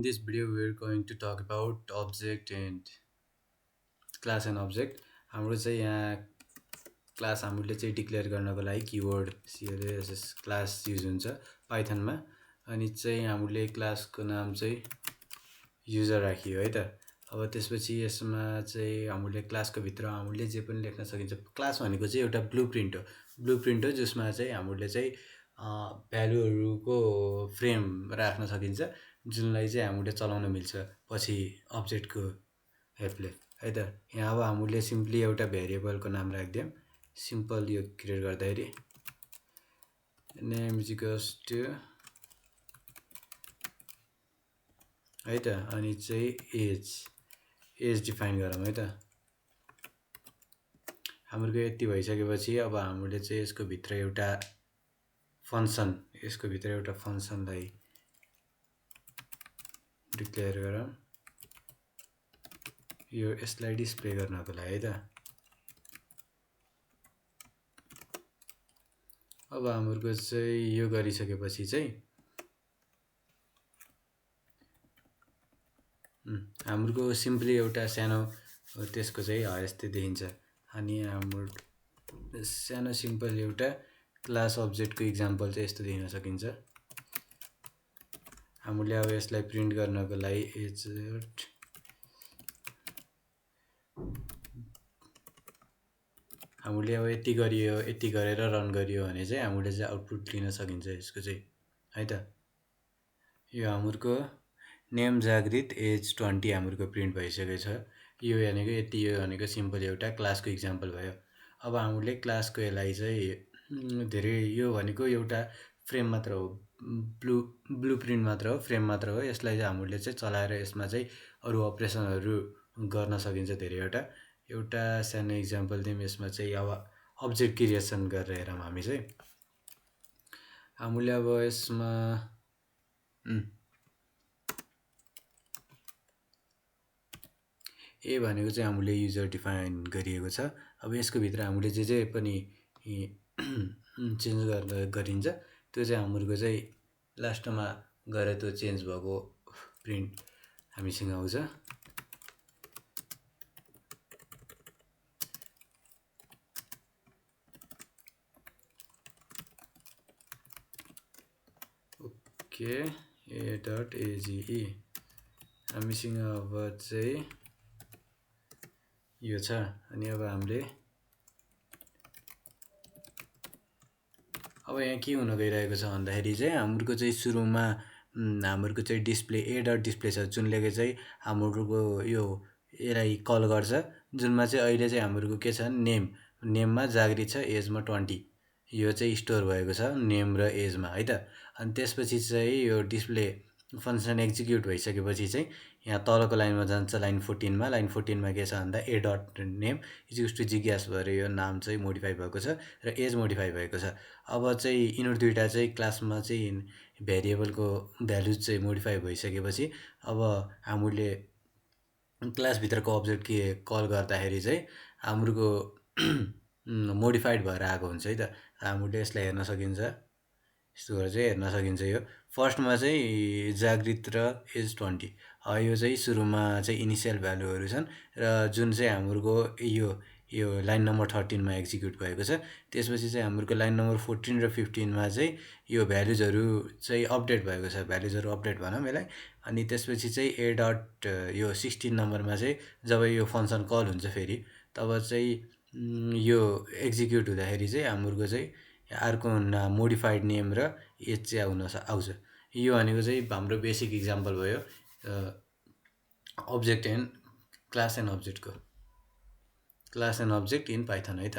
In this video, we're going to talk about object and class and object. हाम्रो चाहिँ यहाँ class हामीले चाहिँ डिक्लेयर गर्नको लागि कीवर्ड CLSS क्लास युज हुन्छ पाइथनमा अनि चाहिँ हामीले क्लासको नाम चाहिँ युजर राखियो है त। अब त्यसपछि यसमा चाहिँ हामीले क्लासको भित्र हामीले जे पनि लेख्न सकिन्छ। क्लास भनेको चाहिँ एउटा ब्लुप्रिन्ट हो जसमा चाहिँ हामीले चाहिँ भ्यालुहरुको फ्रेम राख्न सकिन्छ जुनलाई चाहिँ हामीले चलाउन मिल्छ पछि अब्जेक्टको हेल्पले है त। यहाँ अब हामीले सिम्पली एउटा भेरिएबलको नाम राख्दियौं। सिम्पल यो क्रिएट गर्दाखेरि नेम इज इक्वल्स टु है त अनि चाहिँ एज डिफाइन गरौँ है त। हाम्रो यति भइसकेपछि अब हामीले चाहिँ यसको भित्र एउटा फंक्सनलाई डिक्लेयर गरौँ यो यसलाई डिस्प्ले गर्नको लागि है त। अब हाम्रो चाहिँ यो गरिसकेपछि चाहिँ हाम्रो सिम्पली एउटा सानो त्यसको चाहिँ यस्तै देखिन्छ अनि हाम्रो सानो सिम्पल एउटा क्लास अब्जेक्टको इक्जाम्पल चाहिँ यस्तो दिन सकिन्छ। हामीले अब यसलाई प्रिन्ट गर्नको लागि हामीले अब यति गरेर रन गरियो भने चाहिँ हामीले चाहिँ आउटपुट लिन सकिन्छ यसको चाहिँ है त। यो हाम्रो नेम जागृत एज 20 हाम्रो प्रिन्ट भइसकेको छ। यो भनेको यति यो भनेको सिम्पल एउटा क्लासको इक्जाम्पल भयो। अब हामीले क्लासको यसलाई चाहिँ धेरै यो भनेको एउटा फ्रेम मात्र हो, ब्लुप्रिन्ट मात्र हो, फ्रेम मात्र हो। यसलाई चाहिँ हामीले चाहिँ चलाएर यसमा चाहिँ अरु अपरेसनहरु गर्न सकिन्छ धेरैवटा। एउटा सानो इक्जाम्पल दिउँ यसमा चाहिँ अब अब्जेक्ट क्रिएसन गरेर हेरौँ हामी चाहिँ। हामीले अब यसमा ए भनेको चाहिँ हामीले युजर डिफाइन गरिएको छ। अब यसको भित्र हामीले जे पनि चेन्ज गरिन्छ त्यो चाहिँ हाम्रो चाहिँ लास्टमा गएर त्यो चेन्ज भएको प्रिन्ट हामीसँग आउँछ। ओके a.age हामीसँग अब चाहिँ यो छ अनि अब हामीले अब यहाँ के हुन गइरहेको छ भन्दाखेरि चाहिँ हाम्रो चाहिँ सुरुमा हाम्रो चाहिँ डिस्प्ले a.display छ जुनले चाहिँ हाम्रो यो यसलाई कल गर्छ जुनमा चाहिँ अहिले चाहिँ हाम्रो के छ नेममा जागृत छ एजमा 20 यो चाहिँ स्टोर भएको छ नेम र एजमा है त। अनि त्यसपछि चाहिँ यो डिस्प्ले फंक्सन एक्जिक्युट भइसकेपछि चाहिँ यहाँ तलको लाइनमा जान्छ लाइन 14 मा के छ भन्दा a.name इक्वल्स टु जिज्ञास भएर यो नाम चाहिँ मोडिफाई भएको छ र एज मोडिफाई भएको छ। अब चाहिँ यिनीहरु दुईटा चाहिँ क्लासमा चाहिँ भेरिएबलको भ्यालु चाहिँ मोडिफाई भइसकेपछि अब हामीले क्लास भित्रको अब्जेक्ट के कल गर्दाखेरि चाहिँ हाम्रो मोडिफाइड भएर आएको हुन्छ है त। हामीले यसलाई हेर्न सकिन्छ, यस्तो गरेर चाहिँ हेर्न सकिन्छ। यो फर्स्टमा चाहिँ जागृत र एज 20 यो चाहिँ सुरुमा चाहिँ इनिशियल भ्यालुहरु छन् र जुन चाहिँ हाम्रो यो लाइन नम्बर 13 मा एक्जिक्युट भएको छ। त्यसपछि चाहिँ हाम्रो लाइन नम्बर 14 र 15 मा चाहिँ यो भ्यालुजहरु चाहिँ अपडेट भएको छ, भ्यालुजहरु अपडेट भनौं यसलाई। अनि त्यसपछि चाहिँ यो 16 नम्बरमा चाहिँ जब यो फंक्सन कल हुन्छ फेरि तब चाहिँ यो एक्जिक्युट हुँदाखेरि चाहिँ हाम्रो चाहिँ अर्को मोडिफाइड नेम र एज चाहिँ आउँछ। यो भनेको चाहिँ हाम्रो बेसिक इक्जाम्पल भयो object and class and object in Python है त।